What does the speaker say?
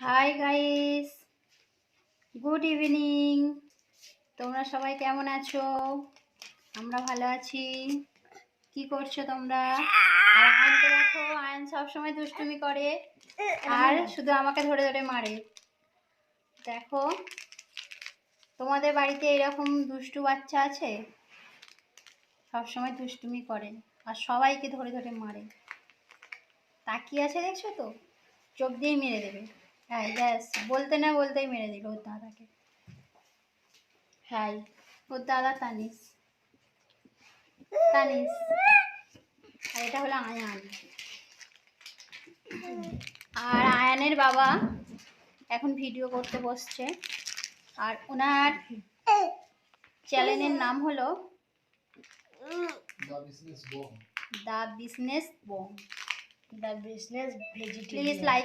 Hi guys, good evening. তোমরা সবাই কেমন আছো? আমরা ভালো আছি। কি করছো তোমরা? আর আয়নকে দেখো, আয়ন সবসময় দুষ্টুমি করে আর শুধু আমাকে ধরে ধরে মারে। দেখো, তোমাদের বাড়িতে এরকম দুষ্টু বাচ্চা আছে? সবসময় দুষ্টুমি করে আর সবাইকে ধরে ধরে মারে। তাকিয়ে আছে দেখছো তো? চোখ দিয়েই মেরে দেবে। হ্যাঁ, ব্যাস, বলতে না বলতেই মেরে দিল ওর দাদাকে। হ্যাঁ, ওর দাদা তানিস। তানিস আর এটা হলো আয়ান। আর আয়ানের বাবা এখন ভিডিও করতে বসছে, আর ওনার চ্যানেলের নাম হলো the business Bong. The business vegetarian. Please like